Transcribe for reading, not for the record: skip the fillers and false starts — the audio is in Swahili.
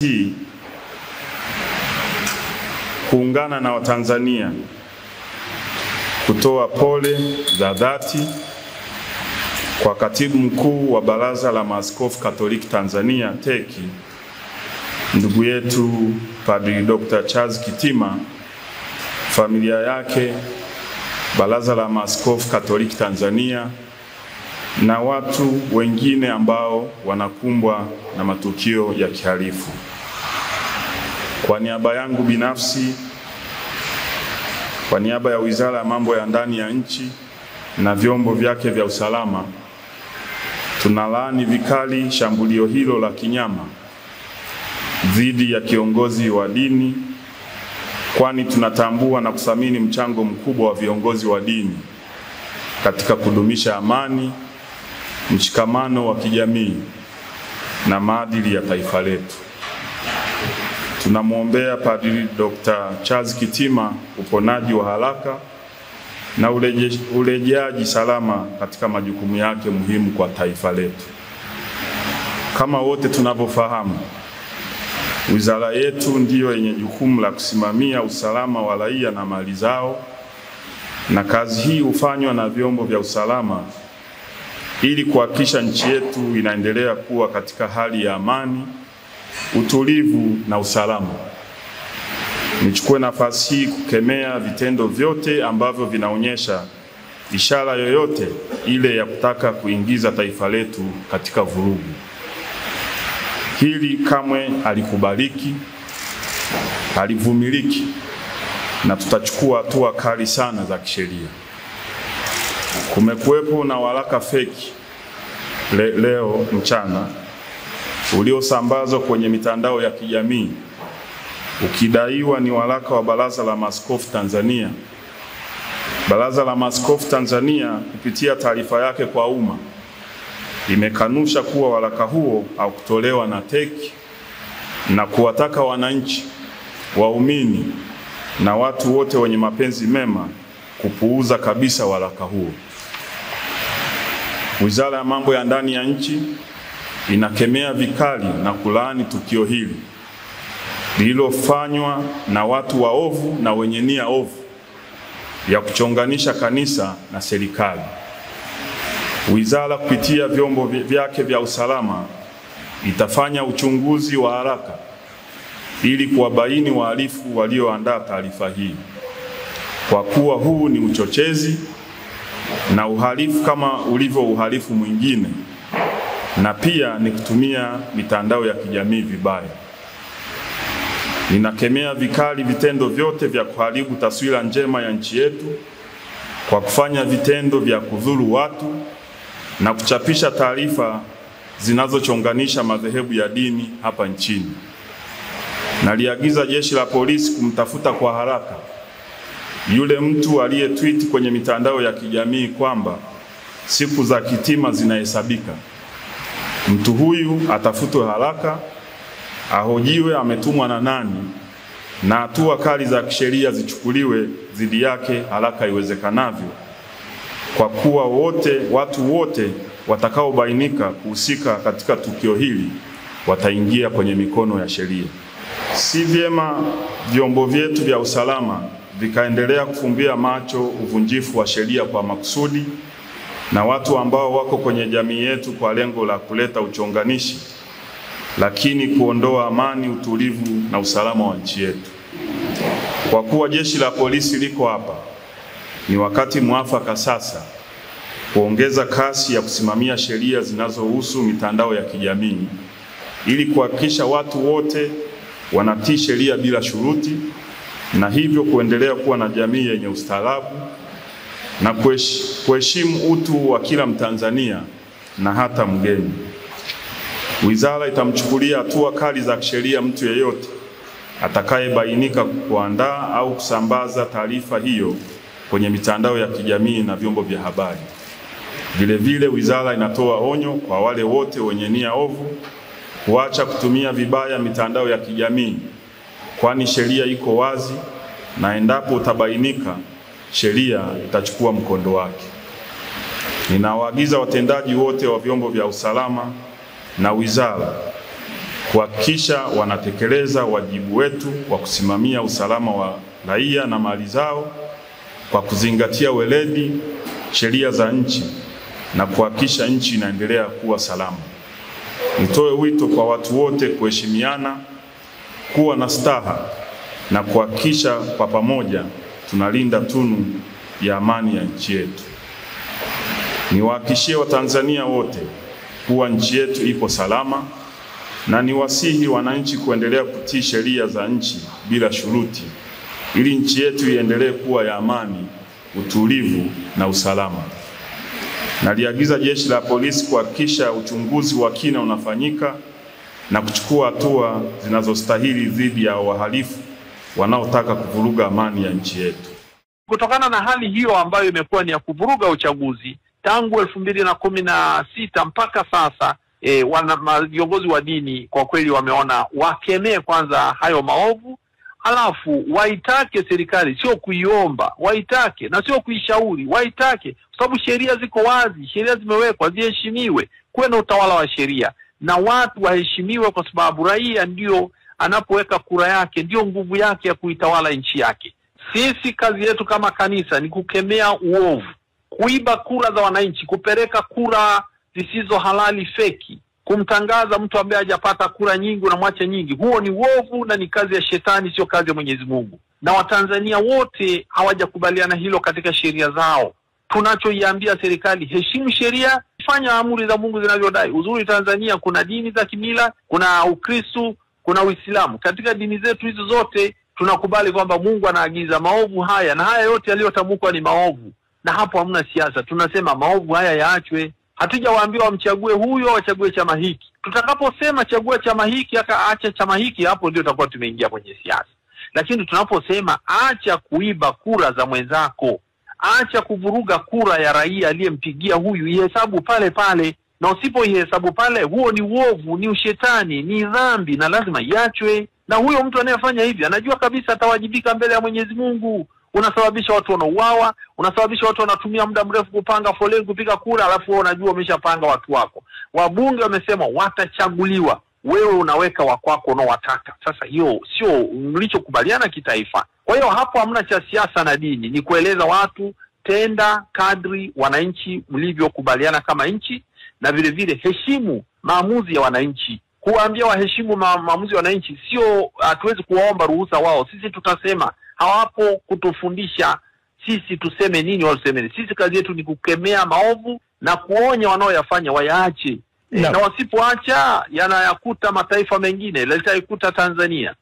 hii kuungana na Watanzania kutoa pole za dhati kwa Katibu Mkuu wa Baraza la Maaskofu Katoliki Tanzania TEC, ndugu yetu Padri Dr. Charles Kitima, familia yake, Baraza la Maaskofu Katoliki Tanzania na watu wengine ambao wanakumbwa na matukio ya kihalifu. Kwa niaba yangu binafsi, kwa niaba ya Wizara ya Mambo ya Ndani ya Nchi na vyombo vyake vya usalama, tunalaani vikali shambulio hilo la kinyama dhidi ya kiongozi wa dini, kwani tunatambua na kuthamini mchango mkubwa wa viongozi wa dini katika kudumisha amani, mshikamano wa kijamii na maadili ya taifa letu. Tunamwombea Padri Dr. Charles Kitima uponaji wa haraka na urejeaji salama katika majukumu yake muhimu kwa taifa letu. Kama wote tunavyofahamu, wizara yetu ndiyo yenye jukumu la kusimamia usalama wa raia na mali zao, na kazi hii hufanywa na vyombo vya usalama ili kuhakikisha nchi yetu inaendelea kuwa katika hali ya amani, utulivu na usalama. Nichukue nafasi hii kukemea vitendo vyote ambavyo vinaonyesha ishara yoyote ile ya kutaka kuingiza taifa letu katika vurugu. Hili kamwe halikubaliki, halivumiliki, na tutachukua hatua kali sana za kisheria. Kumekuwepo na waraka feki leo mchana uliosambazwa kwenye mitandao ya kijamii ukidaiwa ni waraka wa Baraza la Maaskofu Tanzania. Baraza la Maaskofu Tanzania kupitia taarifa yake kwa umma imekanusha kuwa waraka huo haukutolewa na TEC na kuwataka wananchi, waumini na watu wote wenye mapenzi mema kupuuza kabisa waraka huo. Wizara ya Mambo ya Ndani ya Nchi inakemea vikali na kulaani tukio hili lililofanywa na watu waovu na wenye nia ovu ya kuchonganisha kanisa na serikali. Wizara kupitia vyombo vyake vya usalama itafanya uchunguzi wa haraka ili kuwabaini wahalifu walioandaa taarifa hii, kwa kuwa huu ni uchochezi na uhalifu kama ulivyo uhalifu mwingine, na pia ni kutumia mitandao ya kijamii vibaya. Ninakemea vikali vitendo vyote vya kuharibu taswira njema ya nchi yetu kwa kufanya vitendo vya kudhuru watu na kuchapisha taarifa zinazochonganisha madhehebu ya dini hapa nchini. Naliagiza Jeshi la Polisi kumtafuta kwa haraka yule mtu aliyetweet kwenye mitandao ya kijamii kwamba siku za Kitima zinahesabika. Mtu huyu atafutwe haraka, ahojiwe ametumwa na nani, na hatua kali za kisheria zichukuliwe dhidi yake haraka iwezekanavyo, kwa kuwa watu wote watakaobainika kuhusika katika tukio hili wataingia kwenye mikono ya sheria. Si vyema vyombo vyetu vya usalama vikaendelea kufumbia macho uvunjifu wa sheria kwa makusudi na watu ambao wako kwenye jamii yetu kwa lengo la kuleta uchonganishi, lakini kuondoa amani, utulivu na usalama wa nchi yetu. Kwa kuwa Jeshi la Polisi liko hapa, ni wakati mwafaka sasa kuongeza kasi ya kusimamia sheria zinazohusu mitandao ya kijamii ili kuhakikisha watu wote wanatii sheria bila shuruti, na hivyo kuendelea kuwa na jamii yenye ustaarabu na kuheshimu utu wa kila Mtanzania na hata mgeni. Wizara itamchukulia hatua kali za kisheria mtu yeyote atakayebainika kuandaa au kusambaza taarifa hiyo kwenye mitandao ya kijamii na vyombo vya habari. Vilevile, wizara inatoa onyo kwa wale wote wenye nia ovu kuacha kutumia vibaya mitandao ya kijamii, kwani sheria iko wazi, na endapo utabainika, sheria itachukua mkondo wake. Ninawaagiza watendaji wote wa vyombo vya usalama na wizara kuhakikisha wanatekeleza wajibu wetu wa kusimamia usalama wa raia na mali zao kwa kuzingatia weledi, sheria za nchi na kuhakikisha nchi inaendelea kuwa salama. Nitoe wito kwa watu wote kuheshimiana, kuwa na staha na kuhakikisha kwa pamoja tunalinda tunu ya amani ya nchi yetu. Niwahakikishie Watanzania wote kuwa nchi yetu ipo salama na niwasihi wananchi kuendelea kutii sheria za nchi bila shuruti ili nchi yetu iendelee kuwa ya amani, utulivu na usalama. Naliagiza Jeshi la Polisi kuhakikisha uchunguzi wa kina unafanyika na kuchukua hatua zinazostahili dhidi ya wahalifu wanaotaka kuvuruga amani ya nchi yetu. Kutokana na hali hiyo ambayo imekuwa ni ya kuvuruga uchaguzi tangu 2016 mpaka sasa, viongozi wa dini kwa kweli wameona wakemee kwanza hayo maovu, halafu waitake serikali, sio kuiomba, waitake na sio kuishauri, waitake, kwa sababu sheria ziko wazi, sheria zimewekwa, ziheshimiwe, kuwe na utawala wa sheria na watu waheshimiwe, kwa sababu raia ndio anapoweka kura yake, ndio nguvu yake ya kuitawala nchi yake. Sisi kazi yetu kama kanisa ni kukemea uovu, kuiba kura za wananchi, kupeleka kura zisizo halali, feki, kumtangaza mtu ambaye hajapata kura nyingi na mwache nyingi. Huo ni uovu na ni kazi ya shetani, sio kazi ya Mwenyezi Mungu. Na Watanzania wote hawajakubaliana hilo katika sheria zao. Tunachoiambia serikali, heshimu sheria, fanya amri za Mungu zinavyodai. Uzuri Tanzania kuna dini za kimila, kuna Ukristo, kuna Uislamu. Katika dini zetu hizo zote tunakubali kwamba Mungu anaagiza maovu haya, na haya yote yaliyotamkwa ni maovu. Na hapo hamna siasa. Tunasema maovu haya yaachwe. Hatujawaambia wamchague huyo, wachague chama hiki. Tutakaposema chagua chama hiki acha chama hiki, hapo ndio tutakuwa tumeingia kwenye siasa. Lakini tunaposema acha kuiba kura za mwenzako, acha kuvuruga kura ya raia aliyempigia huyu, ihesabu pale pale, na usipoihesabu pale, huo ni uovu, ni ushetani, ni dhambi na lazima iachwe. Na huyo mtu anayefanya hivi anajua kabisa atawajibika mbele ya Mwenyezi Mungu. Unasababisha watu wanauawa, unasababisha watu wanatumia muda mrefu kupanga foleni kupiga kura, alafu wewe unajua umeshapanga watu wako. Wabunge wamesema watachaguliwa, wewe unaweka wako unaowataka. Sasa hiyo sio mlichokubaliana kitaifa. Kwa hiyo hapo hamna cha siasa na dini, ni kueleza watu tenda kadri wananchi mlivyokubaliana kama nchi, na vile vile heshimu maamuzi ya wananchi. Kuambia waheshimu maamuzi ya wananchi sio hatuwezi kuwaomba ruhusa wao. Sisi tutasema, hawapo kutufundisha sisi tuseme nini wao tuseme. Sisi kazi yetu ni kukemea maovu na kuonya wanaoyafanya wayaache. Na wasipoacha yanayakuta mataifa mengine, litaikuta Tanzania.